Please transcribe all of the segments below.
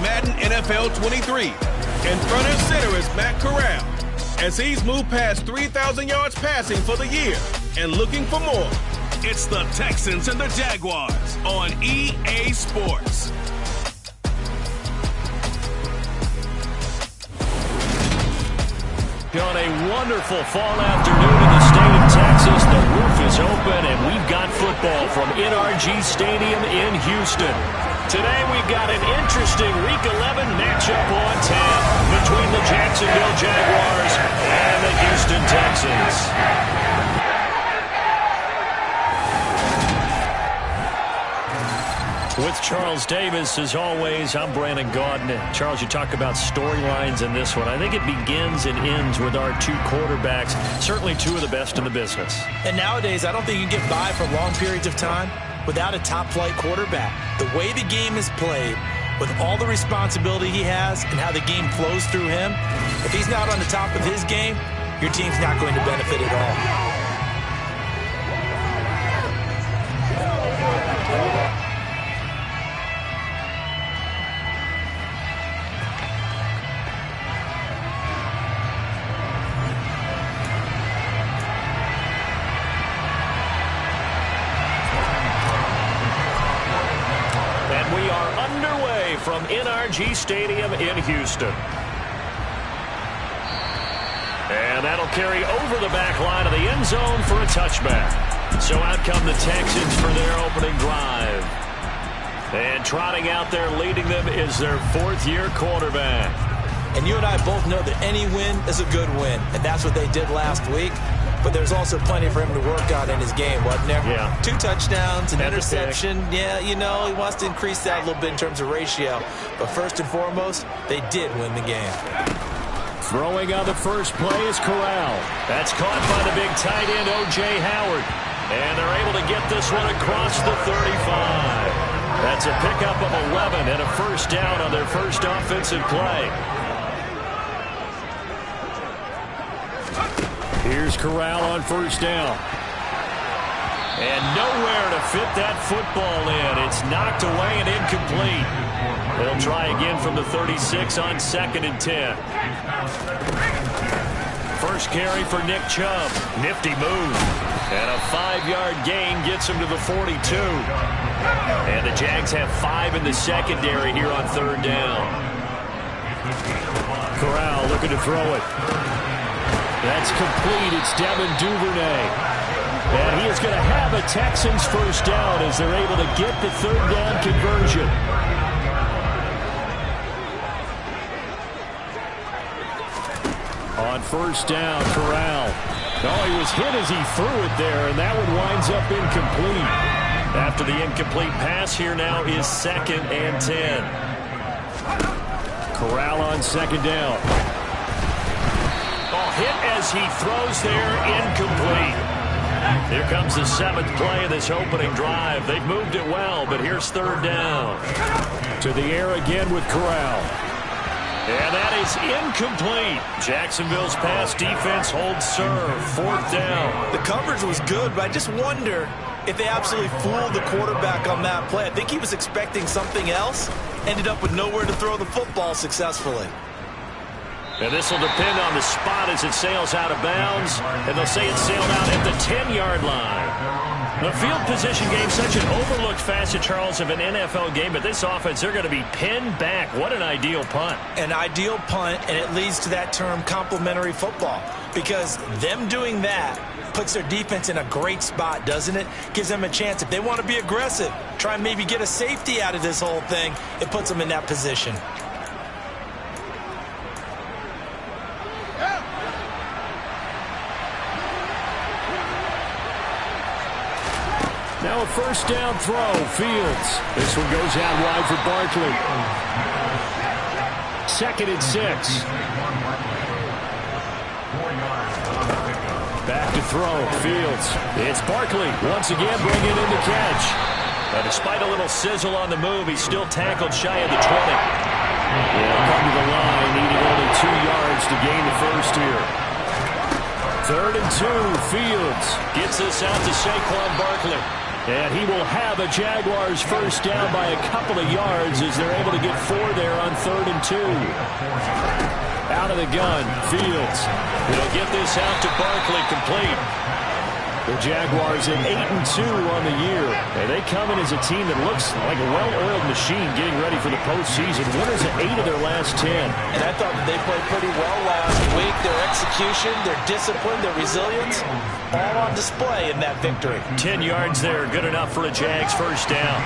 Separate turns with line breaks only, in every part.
Madden NFL 23. And front and center is Matt Corral, as he's moved past 3,000 yards passing for the year and looking for more. It's the Texans and the Jaguars on EA Sports.
On a wonderful fall afternoon in the state of Texas, the roof is open and we've got football from NRG Stadium in Houston. Today we've got an interesting Week 11 matchup on tap between the Jacksonville Jaguars and the Houston Texans. With Charles Davis, as always, I'm Brandon Gaudin. Charles, you talk about storylines in this one. I think it begins and ends with our two quarterbacks, certainly two of the best in the business.
And nowadays, I don't think you can get by for long periods of time without a top-flight quarterback. The way the game is played, with all the responsibility he has and how the game flows through him, if he's not on the top of his game, your team's not going to benefit at all.
From NRG Stadium in Houston. And that'll carry over the back line of the end zone for a touchback. So out come the Texans for their opening drive. And trotting out there leading them is their fourth-year quarterback.
And you and I both know that any win is a good win. And that's what they did last week. But there's also plenty for him to work on in his game, wasn't there?
Yeah.
2 touchdowns, an interception. Yeah, you know, he wants to increase that a little bit in terms of ratio. But first and foremost, they did win the game.
Throwing on the first play is Corral. That's caught by the big tight end, O.J. Howard. And they're able to get this one across the 35. That's a pickup of 11 and a first down on their first offensive play. Here's Corral on first down. And nowhere to fit that football in. It's knocked away and incomplete. They'll try again from the 36 on 2nd and 10. First carry for Nick Chubb. Nifty move. And a 5-yard gain gets him to the 42. And the Jags have 5 in the secondary here on 3rd down. Corral looking to throw it. That's complete. It's Devin Duvernay. And he is going to have a Texans first down as they're able to get the 3rd down conversion. On first down, Corral. Oh, he was hit as he threw it there, and that one winds up incomplete. After the incomplete pass, here now is 2nd and 10. Corral on 2nd down. Hit as he throws there, incomplete. Here comes the 7th play of this opening drive. They've moved it well, but here's 3rd down. To the air again with Corral. And that is incomplete. Jacksonville's pass defense holds serve. 4th down.
The coverage was good, but I just wonder if they absolutely fooled the quarterback on that play. I think he was expecting something else. Ended up with nowhere to throw the football successfully.
And this will depend on the spot as it sails out of bounds. And they'll say it sailed out at the 10-yard line. The field position game, such an overlooked facet, Charles, of an NFL game. But this offense, they're going to be pinned back. What an ideal punt.
An ideal punt, and it leads to that term complementary football. Because them doing that puts their defense in a great spot, doesn't it? Gives them a chance. If they want to be aggressive, try and maybe get a safety out of this whole thing, it puts them in that position.
Now a first down throw, Fields. This one goes out wide for Barkley. 2nd and 6. Back to throw, Fields. It's Barkley once again bringing in the catch. But despite a little sizzle on the move, he's still tackled shy of the 20. He'll come to the line, needing only 2 yards to gain the first here. 3rd and 2, Fields gets this out to Saquon Barkley. And he will have a Jaguars first down by a couple of yards as they're able to get 4 there on 3rd and 2. Out of the gun, Fields. He'll get this out to Barkley, complete. The Jaguars at 8-2 on the year. And they come in as a team that looks like a well-oiled machine getting ready for the postseason. Winners at 8 of their last 10.
And I thought that they played pretty well last week. Their execution, their discipline, their resilience, all on display in that victory.
10 yards there, good enough for a Jags first down.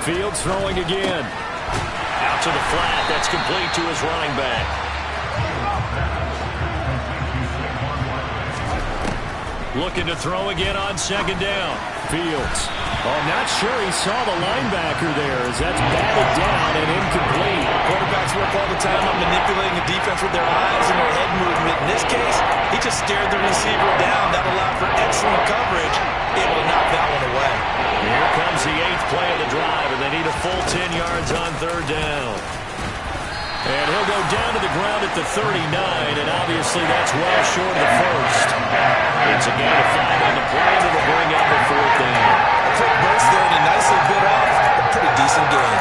Fields throwing again. Out to the flat. That's complete to his running back. Looking to throw again on 2nd down. Fields. Oh, not sure he saw the linebacker there as that's batted down and incomplete.
Quarterbacks work all the time on manipulating the defense with their eyes and their head movement. In this case, he just stared the receiver down. That allowed for excellent coverage, able to knock that one away.
Here comes the 8th play of the drive, and they need a full 10 yards on 3rd down. And he'll go down to the ground at the 39, and obviously that's well short of the first. It's a gain of 5 on the play, and it'll bring up a 4th down.
A quick burst there, and he nicely bit off a pretty decent gain.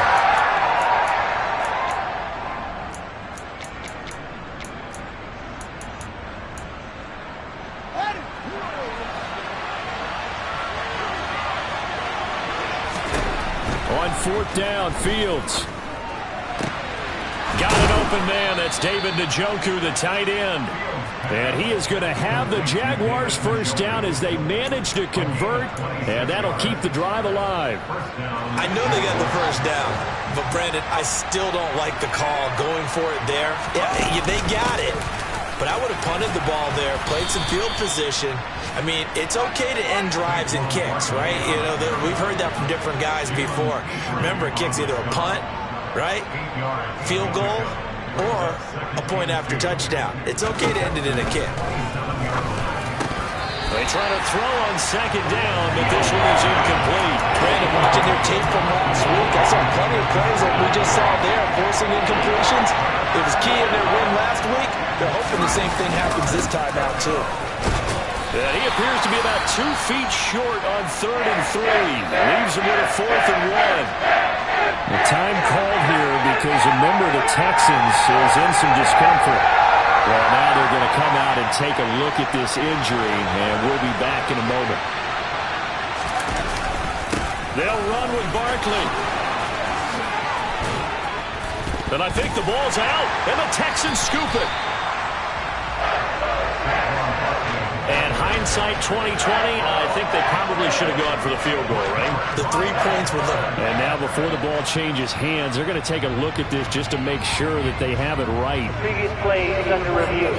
On 4th down, Fields. Got an open man. That's David Njoku, the tight end. And he is going to have the Jaguars first down as they manage to convert, and that'll keep the drive alive.
I know they got the first down, but Brandon, I still don't like the call going for it there. Yeah, they got it, but I would have punted the ball there, played some field position. I mean, it's okay to end drives and kicks, right? You know, we've heard that from different guys before. Remember, a kick's either a punt, right, field goal, or a point after touchdown. It's okay to end it in a kick.
They try to throw on 2nd down, but this one is incomplete.
Brandon, watching their tape from last week, I saw plenty of plays like we just saw there, forcing incompletions. It was key in their win last week. They're hoping the same thing happens this time out, too.
Yeah, he appears to be about 2 feet short on 3rd and 3. Leaves him with a 4th and 1. The time called here because a member of the Texans is in some discomfort. Well, now they're going to come out and take a look at this injury, and we'll be back in a moment. They'll run with Barkley. And I think the ball's out, and the Texans scoop it. And hindsight 2020, I think they probably should have gone for the field goal, right?
The 3 points were there.
And now before the ball changes hands, they're going to take a look at this just to make sure that they have it right.
Previous play is under review.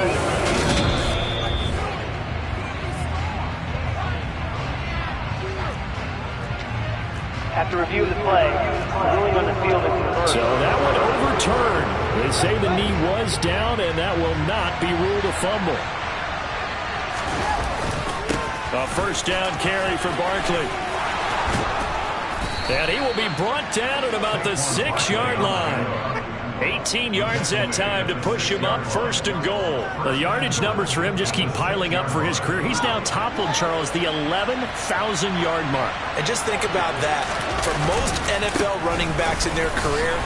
After review of the play, ruling on the field is reversed.
So that one overturned. They say the knee was down, and that will not be ruled a fumble. A first down carry for Barkley. And he will be brought down at about the 6-yard line. 18 yards that time to push him up 1st and goal. The yardage numbers for him just keep piling up for his career. He's now toppled, Charles, the 11,000-yard mark.
And just think about that. For most NFL running backs in their career,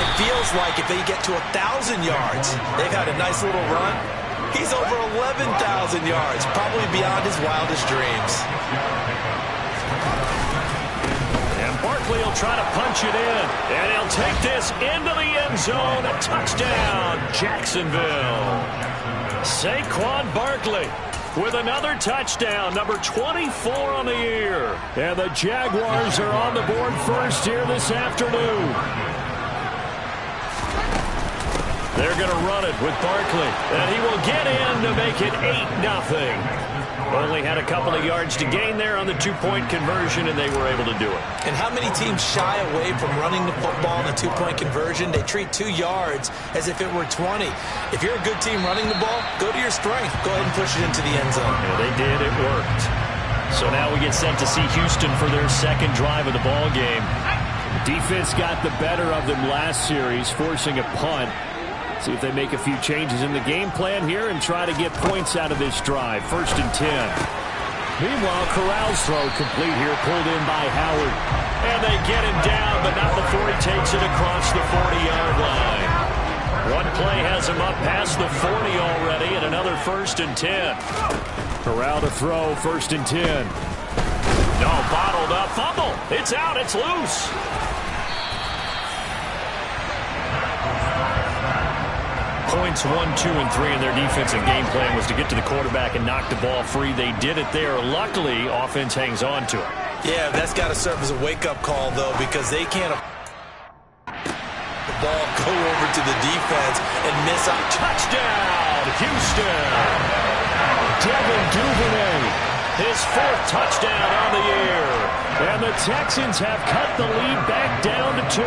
it feels like if they get to 1,000 yards, they've had a nice little run. He's over 11,000 yards, probably beyond his wildest dreams.
And Barkley will try to punch it in. And he'll take this into the end zone. A touchdown, Jacksonville. Saquon Barkley with another touchdown, number 24 on the year. And the Jaguars are on the board first here this afternoon. They're going to run it with Barkley. And he will get in to make it 8-0. Only had a couple of yards to gain there on the 2-point conversion, and they were able to do it.
And how many teams shy away from running the football in the 2-point conversion? They treat 2 yards as if it were 20. If you're a good team running the ball, go to your strength. Go ahead and push it into the end zone.
Yeah, they did. It worked. So now we get set to see Houston for their second drive of the ball game. Defense got the better of them last series, forcing a punt. See if they make a few changes in the game plan here and try to get points out of this drive. 1st and 10. Meanwhile, Corral's throw complete here, pulled in by Howard. And they get him down, but not before he takes it across the 40-yard line. One play has him up past the 40 already, and another 1st and 10. Corral to throw, 1st and 10. No, bottled up, fumble. It's out, it's loose. Points 1, 2, and 3 in their defensive game plan was to get to the quarterback and knock the ball free. They did it there. Luckily, offense hangs on to it.
Yeah, that's got to serve as a wake-up call, though, because they can't the ball go over to the defense and miss a touchdown.
Houston. Devin Duvernay, his 4th touchdown on the year. And the Texans have cut the lead back down to 2.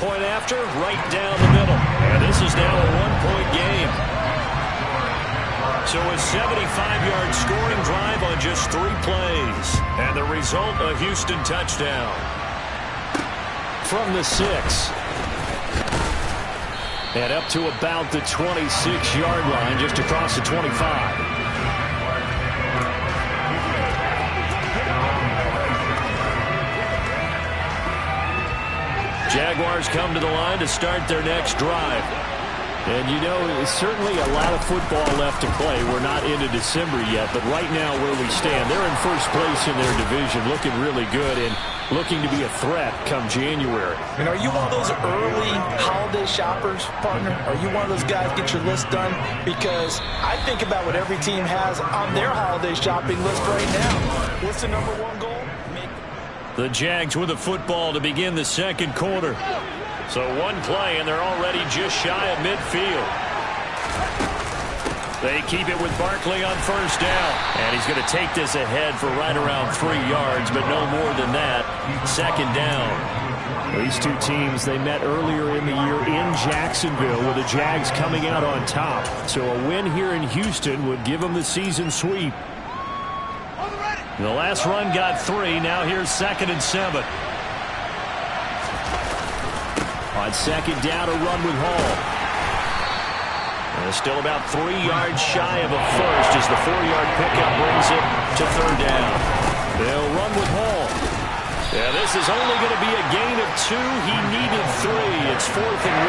Point after, right down the middle. And this is now a 1-point game. So a 75-yard scoring drive on just 3 plays. And the result, a Houston touchdown. From the 6. And up to about the 26-yard line, just across the 25. Jaguars come to the line to start their next drive. And, you know, certainly a lot of football left to play. We're not into December yet, but right now where we stand, they're in 1st place in their division, looking really good and looking to be a threat come January.
And are you one of those early holiday shoppers, partner? Are you one of those guys get your list done? Because I think about what every team has on their holiday shopping list right now. What's the number 1 goal?
The Jags with a football to begin the 2nd quarter. So 1 play, and they're already just shy of midfield. They keep it with Barkley on 1st down. And he's going to take this ahead for right around 3 yards, but no more than that. 2nd down. These two teams, they met earlier in the year in Jacksonville with the Jags coming out on top. So a win here in Houston would give them the season sweep. The last run got 3. Now here's 2nd and 7. On 2nd down, a run with Hall. And still about 3 yards shy of a first as the 4-yard pickup brings it to 3rd down. They'll run with Hall. Yeah, this is only going to be a gain of 2. He needed 3. It's 4th and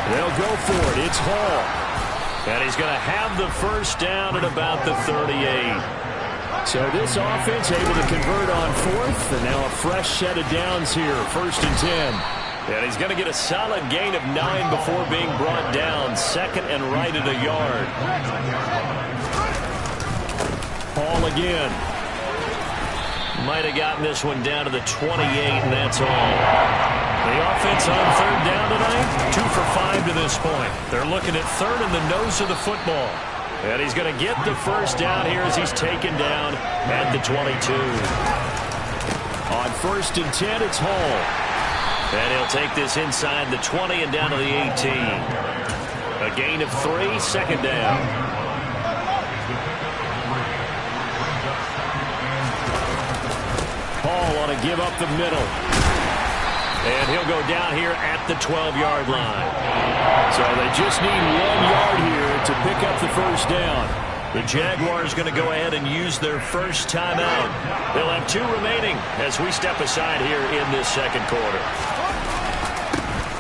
1. They'll go for it. It's Hall. And he's going to have the 1st down at about the 38. So this offense able to convert on 4th, and now a fresh set of downs here, 1st and 10. And he's going to get a solid gain of 9 before being brought down, 2nd and right at a yard. Hall again. Might have gotten this one down to the 28, and that's all. The offense on 3rd down tonight, 2 for 5 to this point. They're looking at 3rd in the nose of the football. And he's going to get the 1st down here as he's taken down at the 22. On 1st and 10, it's Hall. And he'll take this inside the 20 and down to the 18. A gain of 3, 2nd down. Hall ought to give up the middle. And he'll go down here at the 12-yard line. So they just need 1 yard here to pick up the 1st down. The Jaguars going to go ahead and use their first timeout. They'll have 2 remaining as we step aside here in this 2nd quarter.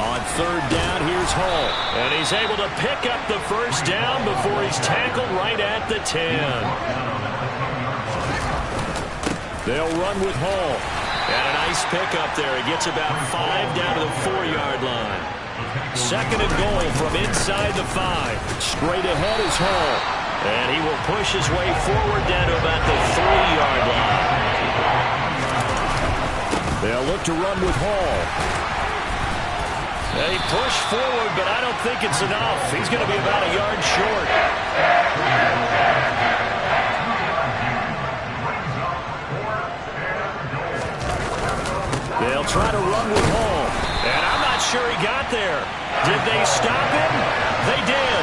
On 3rd down, here's Hall. And he's able to pick up the 1st down before he's tackled right at the 10. They'll run with Hall. And a nice pickup there. He gets about 5 down to the 4-yard line. 2nd and goal from inside the 5. Straight ahead is Hall. And he will push his way forward down to about the 3-yard line. They'll look to run with Hall. They push forward, but I don't think it's enough. He's going to be about a yard short. They'll try to run with Hall. And I'm not sure he got there. Did they stop him? They did.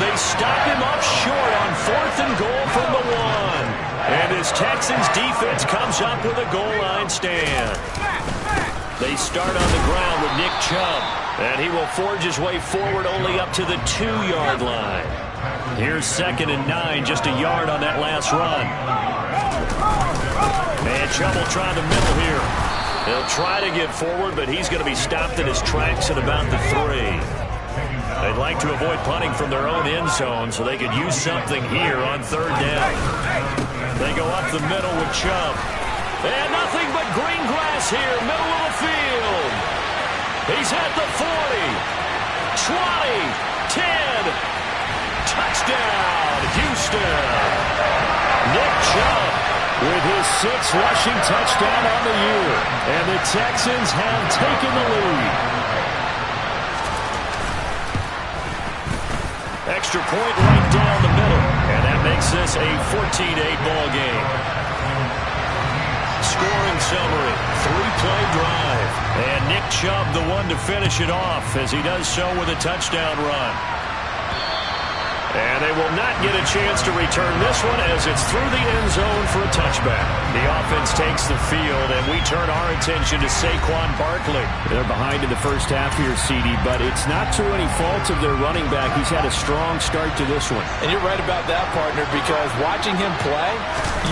They stopped him up short on 4th and goal from the 1. And this Texans defense comes up with a goal line stand. They start on the ground with Nick Chubb, and he will forge his way forward only up to the 2-yard line. Here's 2nd and 9, just a yard on that last run. And Chubb will try the middle here. He'll try to get forward, but he's going to be stopped in his tracks at about the 3. They'd like to avoid punting from their own end zone so they could use something here on 3rd down. They go up the middle with Chubb. And nothing but green grass here, middle of the field. He's at the 40, 20, 10. Touchdown, Houston. Nick Chubb with his 6th rushing touchdown on the year. And the Texans have taken the lead. Extra point right down the middle. And that makes this a 14-8 ball game. Scoring summary, 3-play drive. And Nick Chubb the one to finish it off as he does so with a touchdown run. And they will not get a chance to return this one as it's through the end zone for a touchback. The offense takes the field, and we turn our attention to Saquon Barkley.
They're behind in the first half here, CD, but it's not through any fault of their running back. He's had a strong start to this one.
And you're right about that, partner, because watching him play,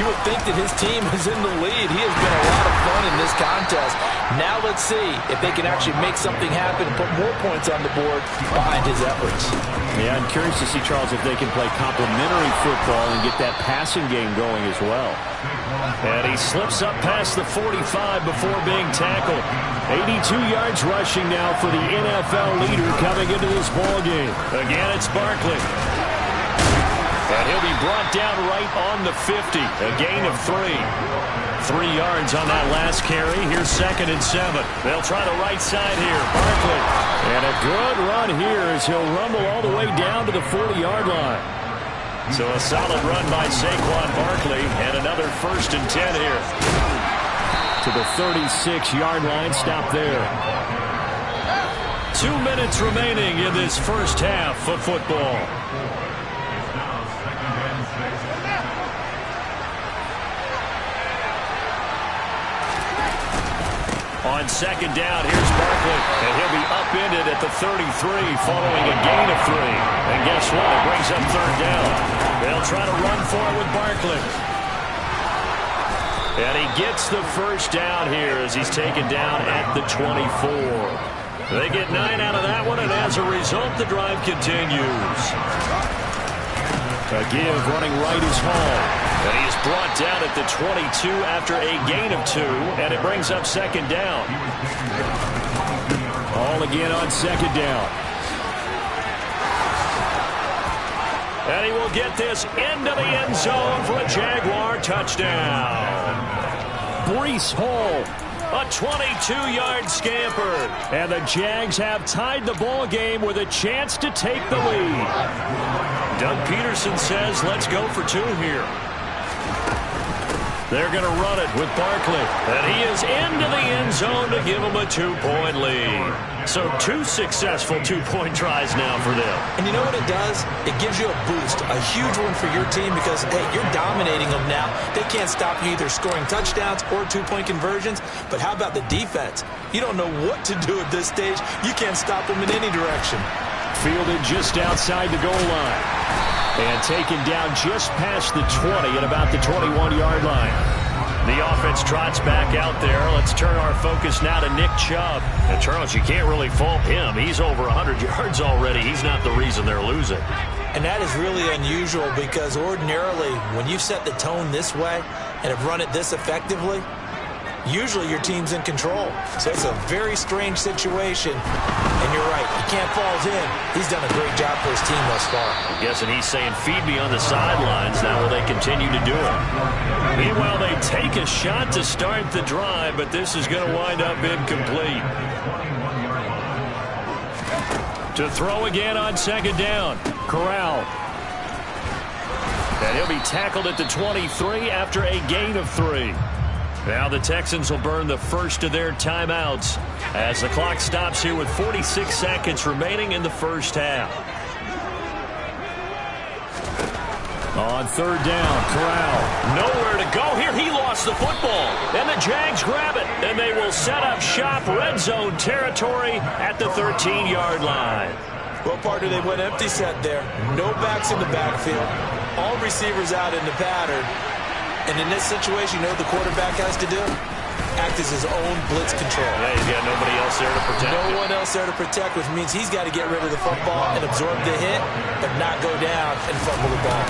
you would think that his team is in the lead. He has been a lot of fun in this contest. Now let's see if they can actually make something happen and put more points on the board behind his efforts.
Yeah, I'm curious to see, Charles, if they can play complementary football and get that passing game going as well.
And he slips up past the 45 before being tackled. 82 yards rushing now for the NFL leader coming into this ball game. Again, it's Barkley. And he'll be brought down right on the 50. A gain of 3. 3 yards on that last carry. Here's 2nd and 7. They'll try the right side here. Barkley. And a good run here as he'll rumble all the way down to the 40-yard line. So a solid run by Saquon Barkley and another 1st and 10 here.
To the 36-yard line. Stop there.
2 minutes remaining in this first half of football. On 2nd down, here's Barkley, and he'll be upended at the 33 following a gain of 3. And guess what? It brings up 3rd down. They'll try to run for it with Barkley. And he gets the 1st down here as he's taken down at the 24. They get 9 out of that one, and as a result, the drive continues.
A give running right is Hall.
And he is brought down at the 22 after a gain of 2, and it brings up 2nd down.
All again on 2nd down.
And he will get this into the end zone for a Jaguar touchdown.
Breece Hall.
A 22-yard scamper.
And the Jags have tied the ball game with a chance to take the lead.
Doug Peterson says, let's go for 2 here. They're going to run it with Barkley. And he is into the end zone to give them a 2-point lead. So 2 successful 2-point tries now for them.
And you know what it does? It gives you a boost, a huge one for your team because, hey, you're dominating them now. They can't stop you either scoring touchdowns or 2-point conversions. But how about the defense? You don't know what to do at this stage. You can't stop them in any direction.
Fielded just outside the goal line. And taken down just past the 20 at about the 21-yard line.
The offense trots back out there. Let's turn our focus now to Nick Chubb. And, Charles, you can't really fault him. He's over 100 yards already. He's not the reason they're losing.
And that is really unusual because ordinarily when you set the tone this way and have run it this effectively, usually your team's in control. So it's a very strange situation. And you're right, you can't fault him. He's done a great job for his team thus far.
I'm guessing he's saying, feed me on the sidelines. Now will they continue to do it? Meanwhile, they take a shot to start the drive, but this is going to wind up incomplete. To throw again on 2nd down. Corral. And he'll be tackled at the 23 after a gain of 3. Now the Texans will burn the first of their timeouts as the clock stops here with 46 seconds remaining in the first half. On third down, Corral.
Nowhere to go here. He lost the football. And the Jags grab it. And they will set up shop, red zone territory at the 13-yard line.
Well, partner, they went empty set there. No backs in the backfield. All receivers out in the pattern. And in this situation, you know what the quarterback has to do? Act as his own blitz control.
Yeah, he's got nobody else there to protect him.
No one else there to protect, which means he's got to get rid of the football and absorb the hit, but not go down and fumble the ball.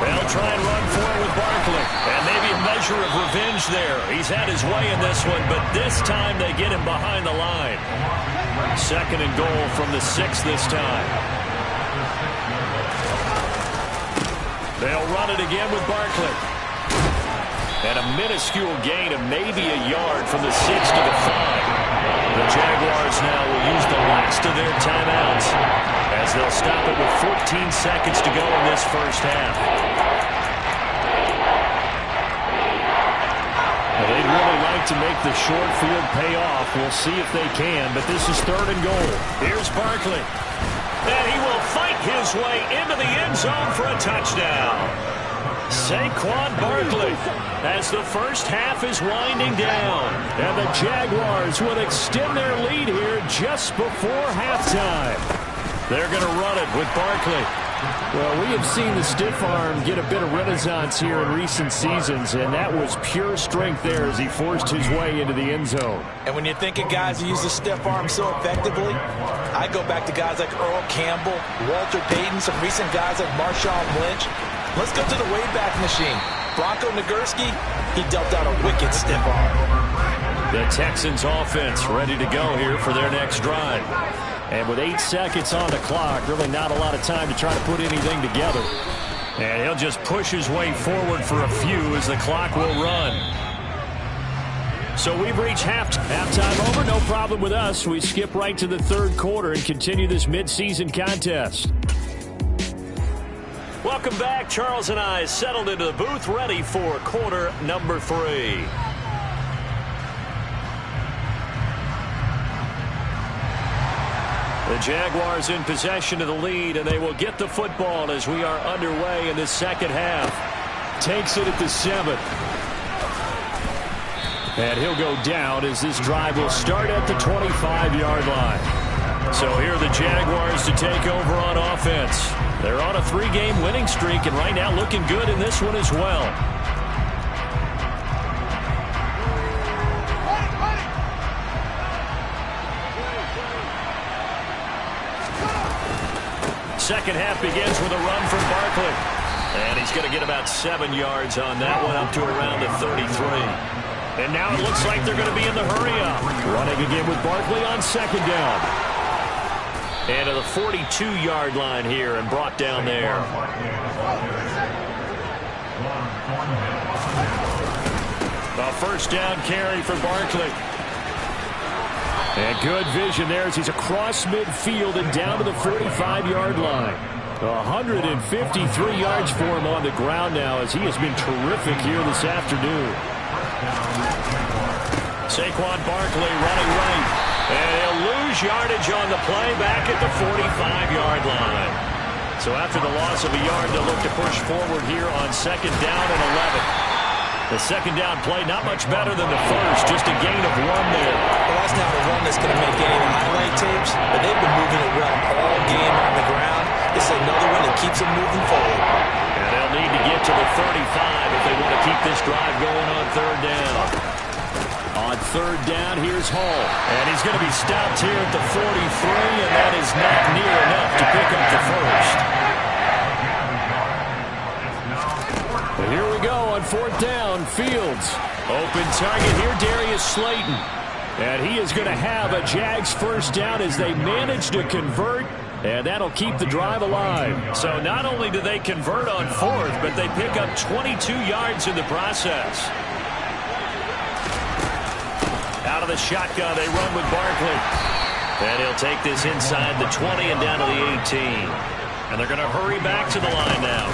They'll try and run for it with Barkley. And maybe a measure of revenge there. He's had his way in this one, but this time they get him behind the line. Second and goal from the 6 this time. They'll run it again with Barkley. And a minuscule gain of maybe a yard from the 6 to the 5. The Jaguars now will use the last of their timeouts as they'll stop it with 14 seconds to go in this first half. Well, they'd really like to make the short field pay off. We'll see if they can, but this is third and goal. Here's Barkley. And he will fight his way into the end zone for a touchdown. Saquon Barkley as the first half is winding down. And the Jaguars will extend their lead here just before halftime. They're going to run it with Barkley.
Well, we have seen the stiff arm get a bit of renaissance here in recent seasons, and that was pure strength there as he forced his way into the end zone.
And when you think of guys who use the stiff arm so effectively, I go back to guys like Earl Campbell, Walter Payton, some recent guys like Marshawn Lynch. Let's go to the Wayback Machine. Bronco Nagurski, he dealt out a wicked stiff arm.
The Texans offense ready to go here for their next drive.
And with 8 seconds on the clock, really not a lot of time to try to put anything together.
And he'll just push his way forward for a few as the clock will run. So we've reached halftime over. No problem with us. We skip right to the third quarter and continue this midseason contest. Welcome back. Charles and I settled into the booth ready for quarter number 3. The Jaguars in possession of the lead, and they will get the football as we are underway in the second half.
Takes it at the 7. And he'll go down as this drive will start at the 25-yard line.
So here are the Jaguars to take over on offense. They're on a 3-game winning streak, and right now looking good in this one as well. Second half begins with a run from Barkley. And he's going to get about 7 yards on that one, up to around the 33. And now it looks like they're going to be in the hurry-up.
Running again with Barkley on second down.
And to the 42-yard line here and brought down there. A first down carry for Barkley.
And good vision there as he's across midfield and down to the 45-yard line. 153 yards for him on the ground now as he has been terrific here this afternoon.
Saquon Barkley running right. And he'll lose yardage on the play back at the 45-yard line. So after the loss of a yard, they'll look to push forward here on second down and 11. The second down play not much better than the first, just a gain of 1 there.
Well, that's not the run that's going to make any of the highlight tapes, but they've been moving it well all game on the ground. This is another one that keeps them moving forward.
And they'll need to get to the 35 if they want to keep this drive going on third down.
On third down, here's Hall.
And he's going to be stopped here at the 43, and that is not near enough to pick up the first.
But here we go on fourth down. Fields.
Open target here, Darius Slayton.
And he is going to have a Jags first down as they manage to convert, and that'll keep the drive alive.
So not only do they convert on fourth, but they pick up 22 yards in the process. Out of the shotgun, they run with Barkley. And he'll take this inside the 20 and down to the 18. And they're going to hurry back to the line now.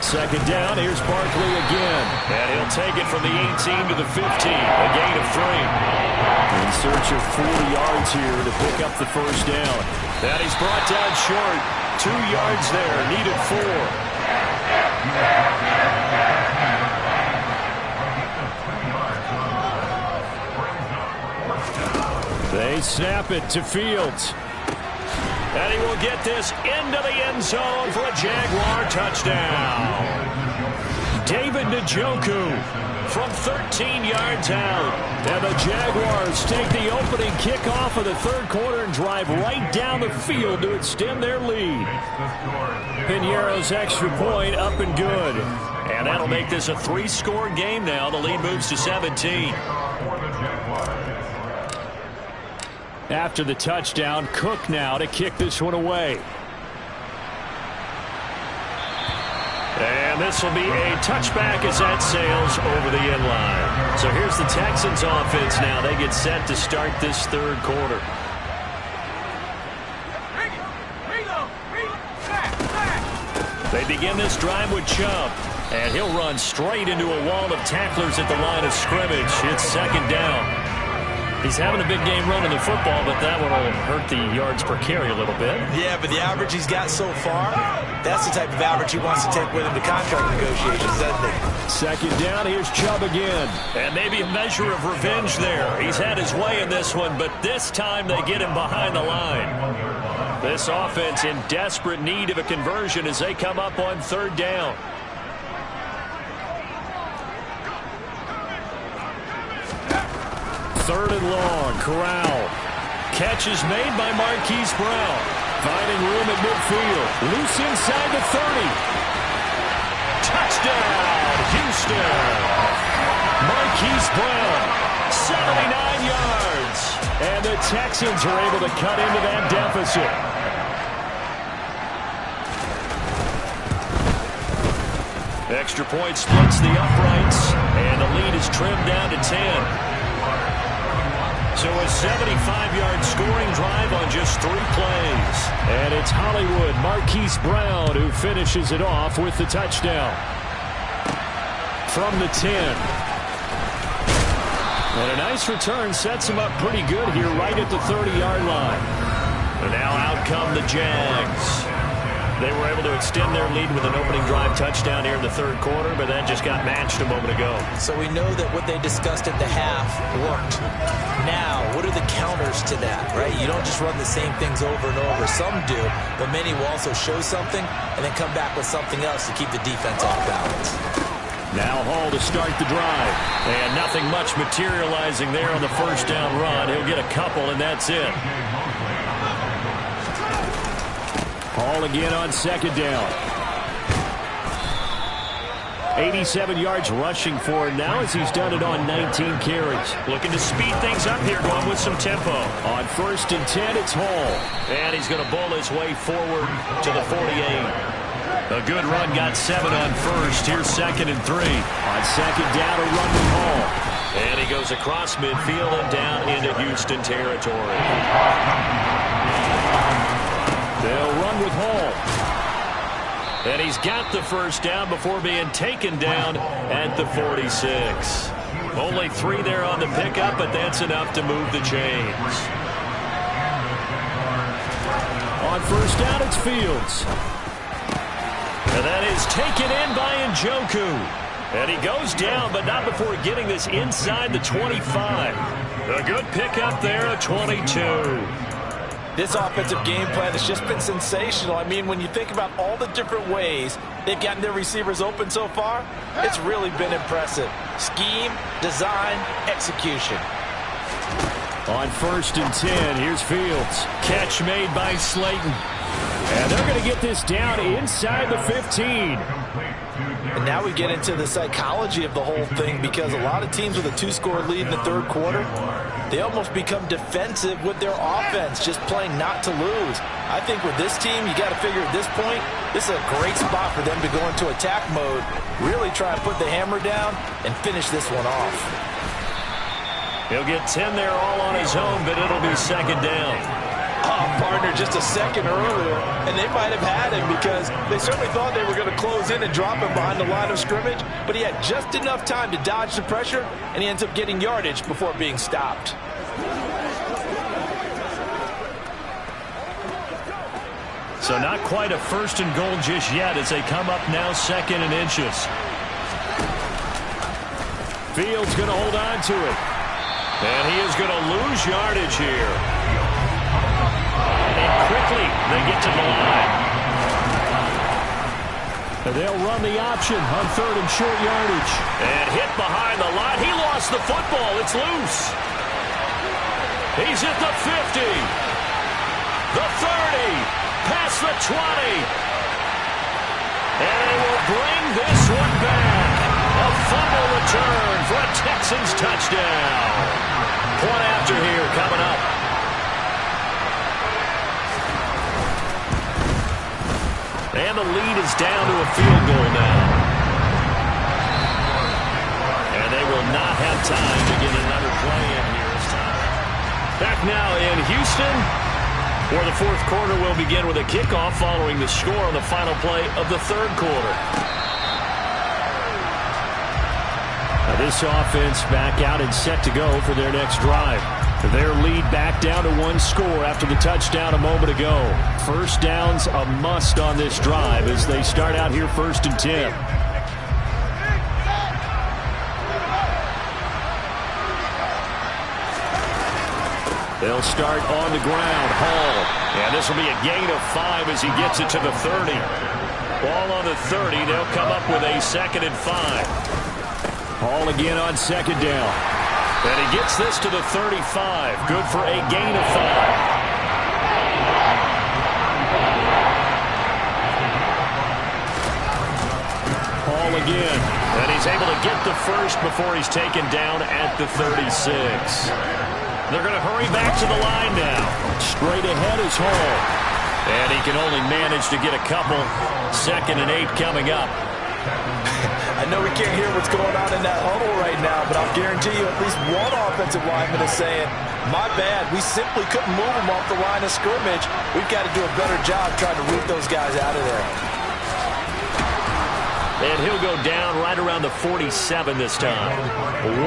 Second down, here's Barkley again.
And he'll take it from the 18 to the 15, a gain of 3.
In search of 40 yards here to pick up the first down.
And he's brought down short. 2 yards there, needed 4.
They snap it to Fields. And he will get this into the end zone for a Jaguar touchdown. David Njoku from 13 yards out. And the Jaguars take the opening kickoff of the third quarter and drive right down the field to extend their lead. Pinheiro's extra point up and good. And that'll make this a 3-score game now. The lead moves to 17. After the touchdown, Cook now to kick this one away. And this will be a touchback as that sails over the end line. So here's the Texans offense now. They get set to start this third quarter. They begin this drive with Chubb. And he'll run straight into a wall of tacklers at the line of scrimmage. It's second down. He's having a big game running the football, but that one will hurt the yards per carry a little bit.
Yeah, but the average he's got so far, that's the type of average he wants to take with him to contract negotiations, doesn't he?
Second down, here's Chubb again. And maybe a measure of revenge there. He's had his way in this one, but this time they get him behind the line. This offense in desperate need of a conversion as they come up on third down. Third and long, Corral. Catch is made by Marquise Brown. Finding room at midfield. Loose inside the 30. Touchdown, Houston. Marquise Brown, 79 yards. And the Texans are able to cut into that deficit. Extra point splits the uprights, and the lead is trimmed down to 10. So a 75-yard scoring drive on just 3 plays. And it's Hollywood, Marquise Brown, who finishes it off with the touchdown. From the 10. And a nice return sets him up pretty good here right at the 30-yard line. And now out come the Jags. They were able to extend their lead with an opening drive touchdown here in the third quarter, but that just got matched a moment ago.
So we know that what they discussed at the half worked. Now, what are the counters to that, right? You don't just run the same things over and over. Some do, but many will also show something and then come back with something else to keep the defense off balance.
Now Hall to start the drive. And nothing much materializing there on the first down run. He'll get a couple, and that's it. Hall again on second down. 87 yards rushing for him now as he's done it on 19 carries. Looking to speed things up here, going with some tempo. On first and 10, it's Hall. And he's going to bowl his way forward to the 48. A good run, got 7 on first. Here's second and 3. On second down, a run with Hall. And he goes across midfield and down into Houston territory. They'll run with Hall. And he's got the first down before being taken down at the 46. Only 3 there on the pickup, but that's enough to move the chains. On first down, it's Fields. And that is taken in by Njoku. And he goes down, but not before getting this inside the 25. A good pickup there at 22.
This offensive game plan has just been sensational. I mean, when you think about all the different ways they've gotten their receivers open so far, it's really been impressive. Scheme, design, execution.
On first and 10, here's Fields. Catch made by Slayton. And they're going to get this down inside the 15.
And now we get into the psychology of the whole thing, because a lot of teams with a 2-score lead in the third quarter, they almost become defensive with their offense, just playing not to lose. I think with this team, you got to figure at this point, this is a great spot for them to go into attack mode, really try and put the hammer down and finish this one off.
He'll get 10 there all on his own, but it'll be second down.
Partner just a second earlier, and they might have had him because they certainly thought they were going to close in and drop him behind the line of scrimmage, but he had just enough time to dodge the pressure, and he ends up getting yardage before being stopped.
So not quite a first and goal just yet as they come up now 2nd and inches. Fields going to hold on to it. And he is going to lose yardage here. And quickly they get to the line.
And they'll run the option on 3rd and short yardage.
And hit behind the line. He lost the football. It's loose. He's at the 50. The 30. Past the 20. And they will bring this one back. A fumble return for a Texans touchdown. Point after here coming up. And the lead is down to a field goal now. And they will not have time to get another play in here this time. Back now in Houston, where the 4th quarter will begin with a kickoff following the score on the final play of the 3rd quarter.
Now this offense back out and set to go for their next drive. Their lead back down to 1 score after the touchdown a moment ago. First down's a must on this drive as they start out here 1st and 10. They'll start on the ground. Hall.
And this will be a gain of 5 as he gets it to the 30. Ball on the 30. They'll come up with a 2nd and 5.
Hall again on 2nd down.
And he gets this to the 35. Good for a gain of 5.
Hall again.
And he's able to get the first before he's taken down at the 36. They're going to hurry back to the line now.
Straight ahead is Hall.
And he can only manage to get a couple. 2nd and 8 coming up.
I know we can't hear what's going on in that huddle right now, but I'll guarantee you at least one offensive lineman is saying, my bad, we simply couldn't move them off the line of scrimmage. We've got to do a better job trying to root those guys out of there.
And he'll go down right around the 47 this time.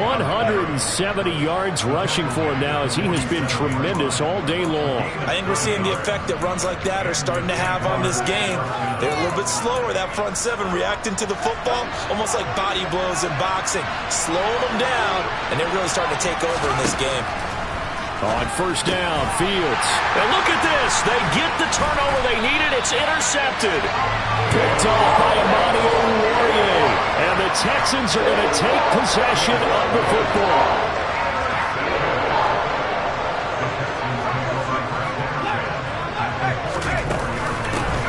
170 yards rushing for him now as he has been tremendous all day long.
I think we're seeing the effect that runs like that are starting to have on this game. They're a little bit slower, that front 7 reacting to the football, almost like body blows in boxing. Slow them down, and they're really starting to take over in this game.
On 1st down, Fields.
And look at this. They get the turnover they needed. It's intercepted.
Picked off by Amani Oruwariye. And the Texans are going to take possession of the football.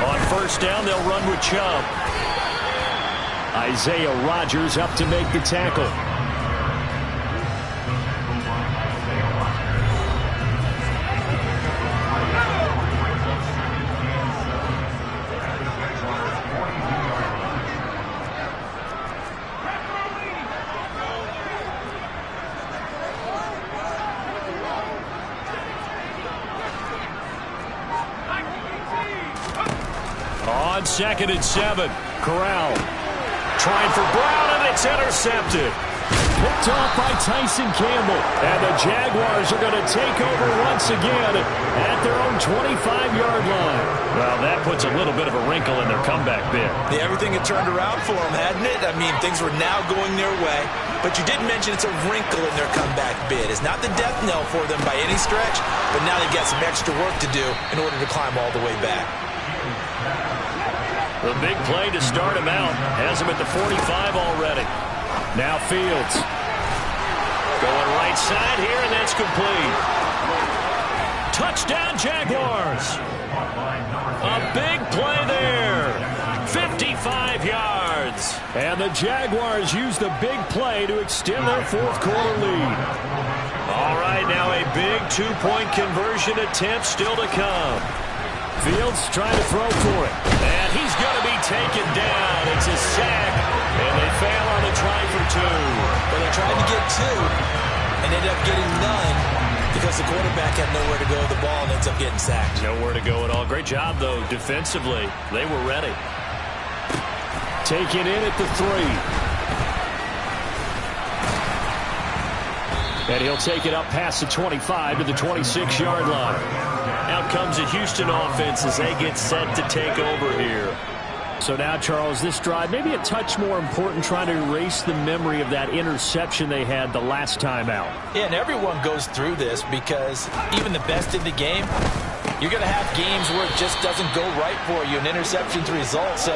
On 1st down, they'll run with Chubb.
Isaiah Rodgers up to make the tackle.
On 2nd and 7, Corral trying for Brown, and it's intercepted.
Picked off by Tyson Campbell. And the Jaguars are going to take over once again at their own 25-yard line.
Well, that puts a little bit of a wrinkle in their comeback bid.
Yeah, everything had turned around for them, hadn't it? I mean, things were now going their way. But you did mention it's a wrinkle in their comeback bid. It's not the death knell for them by any stretch, but now they've got some extra work to do in order to climb all the way back.
The big play to start him out has him at the 45 already.
Now Fields.
Going right side here, and that's complete. Touchdown, Jaguars. A big play there. 55 yards.
And the Jaguars use the big play to extend their 4th quarter lead.
All right, now a big 2-point conversion attempt still to come.
Fields trying to throw for it.
And he's going to be taken down. It's a sack, and they fail on the try for 2.
Well, they tried to get 2 and ended up getting none because the quarterback had nowhere to go with the ball and ends up getting sacked.
Nowhere to go at all. Great job, though, defensively. They were ready.
Taken in at the 3. And he'll take it up past the 25 to the 26-yard line.
Out comes the Houston offense as they get set to take over here.
So now, Charles, this drive maybe a touch more important, trying to erase the memory of that interception they had the last time out.
Yeah, and everyone goes through this because even the best in the game, you're going to have games where it just doesn't go right for you, and interceptions result. So,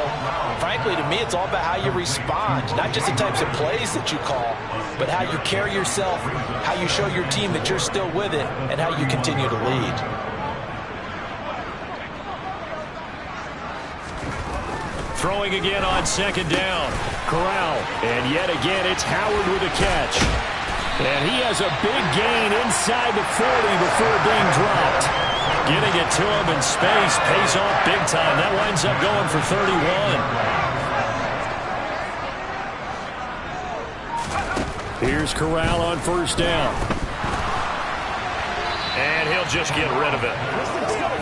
frankly, to me, it's all about how you respond, not just the types of plays that you call, but how you carry yourself, how you show your team that you're still with it, and how you continue to lead.
Throwing again on second down. Corral. And yet again, it's Howard with a catch. And he has a big gain inside the 40 before being dropped. Getting it to him in space pays off big time. That winds up going for 31.
Here's Corral on first down.
And he'll just get rid of it.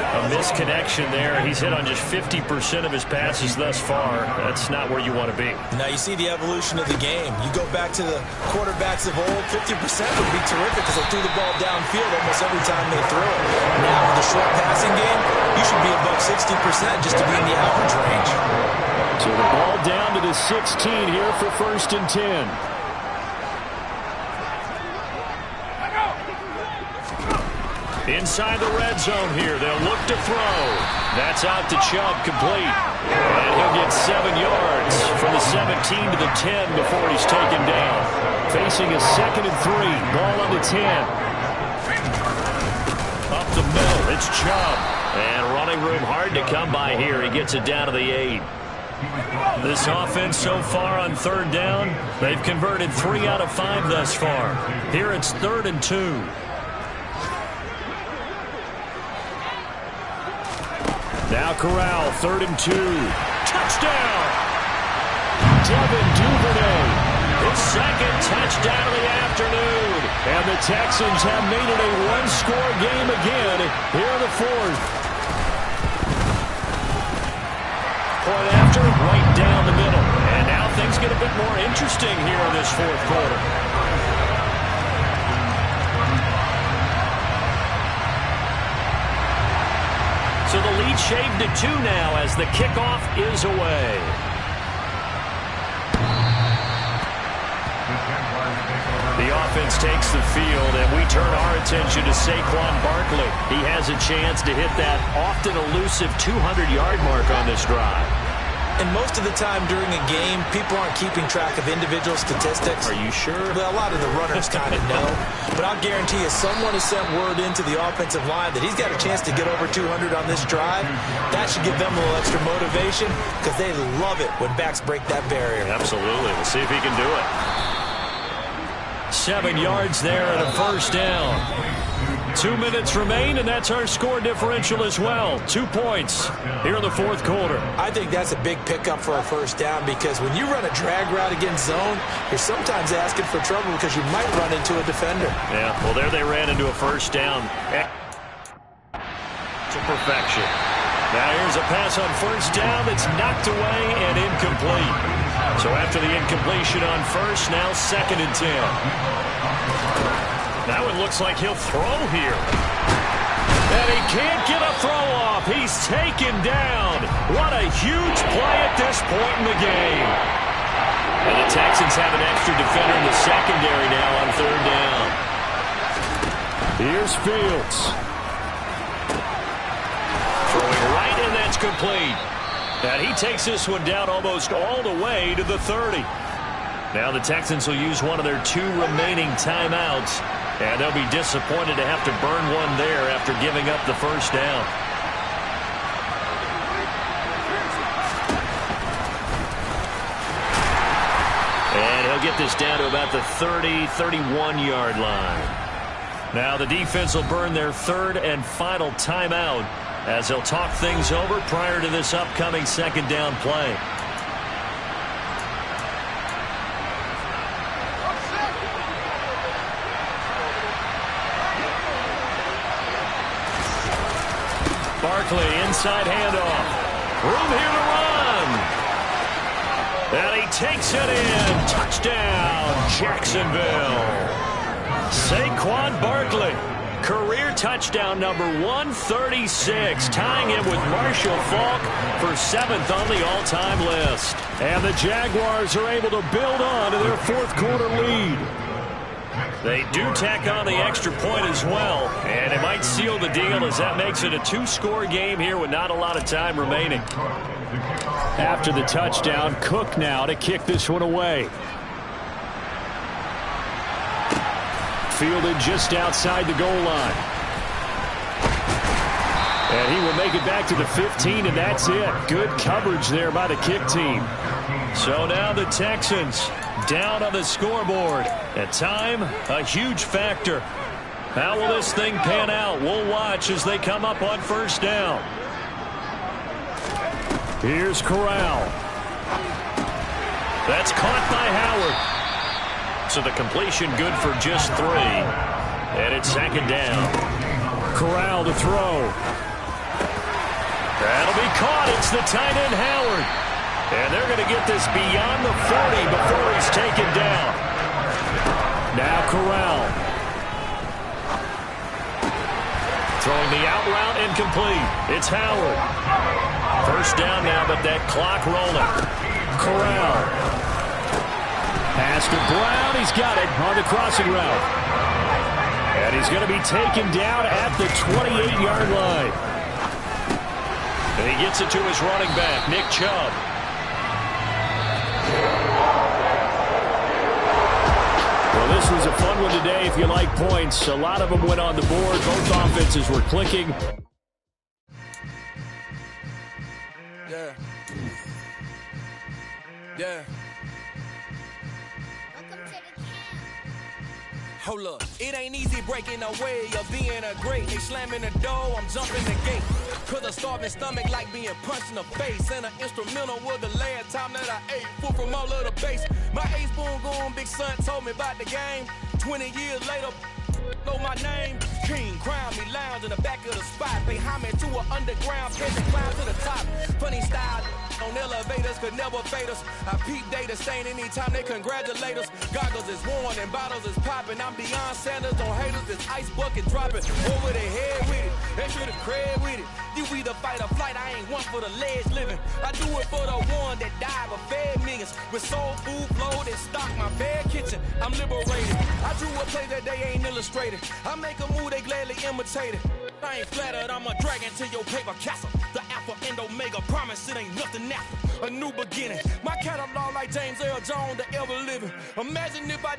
A misconnection there. He's hit on just 50% of his passes thus far. That's not where you want to be.
Now you see the evolution of the game. You go back to the quarterbacks of old, 50% would be terrific because they threw the ball downfield almost every time they threw it. Now with the short passing game, you should be above 60% just to be in the average range.
So the ball down to the 16 here for 1st and 10.
Inside the red zone here. They'll look to throw. That's out to Chubb, complete. And he'll get 7 yards from the 17 to the 10 before he's taken down.
Facing a 2nd and 3. Ball on the 10.
Up the middle. It's Chubb. And running room hard to come by here. He gets it down to the 8. This offense so far on 3rd down, they've converted 3 out of 5 thus far. Here it's 3rd and 2.
Now Corral, 3rd and 2. Touchdown! Devin Duvernay.
His 2nd touchdown of the afternoon.
And the Texans have made it a one-score game again here in the 4th.
Point after, right down the middle. And now things get a bit more interesting here in this 4th quarter. So the lead shaved to 2 now as the kickoff is away. The offense takes the field, and we turn our attention to Saquon Barkley. He has a chance to hit that often elusive 200-yard mark on this drive.
And most of the time during a game, people aren't keeping track of individual statistics.
Are you sure?
Well, a lot of the runners kind of know. But I'll guarantee you someone has sent word into the offensive line that he's got a chance to get over 200 on this drive. That should give them a little extra motivation because they love it when backs break that barrier.
Absolutely. We'll see if he can do it.
7 yards there and a 1st down. 2 minutes remain, and that's our score differential as well. 2 points here in the 4th quarter.
I think that's a big pickup for a 1st down because when you run a drag route against zone, you're sometimes asking for trouble because you might run into a defender.
Yeah, well, there they ran into a 1st down. To perfection. Now here's a pass on 1st down that's knocked away and incomplete. So after the incompletion on 1st, now 2nd and 10. Now it looks like he'll throw here. And he can't get a throw off. He's taken down. What a huge play at this point in the game. And the Texans have an extra defender in the secondary now on 3rd down.
Here's Fields.
Throwing right, and that's complete. And he takes this one down almost all the way to the 30. Now the Texans will use one of their 2 remaining timeouts. And they'll be disappointed to have to burn one there after giving up the 1st down. And he'll get this down to about the 30, 31-yard line. Now the defense will burn their 3rd and final timeout as they'll talk things over prior to this upcoming 2nd down play. Barkley, inside handoff. Room here to run. And he takes it in. Touchdown, Jacksonville.
Saquon Barkley, career touchdown number 136, tying him with Marshall Faulk for 7th on the all-time list. And the Jaguars are able to build on to their fourth quarter lead. They do tack on the extra point as well, and it might seal the deal as that makes it a 2-score game here with not a lot of time remaining. After the touchdown, Cook now to kick this one away. Fielded just outside the goal line. And he will make it back to the 15, and that's it. Good coverage there by the kick team. So now the Texans down on the scoreboard. At time, a huge factor. How will this thing pan out? We'll watch as they come up on first down. Here's Corral. That's caught by Howard. So the completion good for just 3. And it's 2nd down. Corral to throw. That'll be caught. It's the tight end Howard. And they're going to get this beyond the 40 before he's taken down. Now Corral. Throwing the out route incomplete. It's Howard. First down now, but that clock rolling. Corral. Pass to Brown. He's got it on the crossing route. And he's going to be taken down at the 28-yard line. And he gets it to his running back, Nick Chubb. Well, this was a fun one today if you like points. A lot of them went on the board. Both offenses were clicking.
Yeah. Yeah. Hold up, it ain't easy breaking away of being a great. They slamming the door, I'm jumping the gate. Cause a starving stomach like being punched in the face. And an instrumental was the last time that I ate. Food from all of the base. My A-spoon going big son told me about the game. 20 years later, know my name. King, crown me, lounge in the back of the spot. Pay homage to an underground peasant, climb to the top. Funny style on elevators could never fade us. I peep data stain anytime they congratulate us. Goggles is worn and bottles is popping. I'm Deion Sanders on haters, this ice bucket dropping over their head with it. They should have cred with it. You either fight or flight, I ain't one for the ledge living. I do it for the one that died but fed millions. With soul food flowed and stock my bad kitchen. I'm liberated. I drew a play that they ain't illustrated. I make a move, they gladly imitate it. I ain't flattered, I'm a dragon to your paper castle. The Alpha and Omega, promise it ain't nothing after. A new beginning. My catalog like James Earl Jones, the ever living. Imagine if I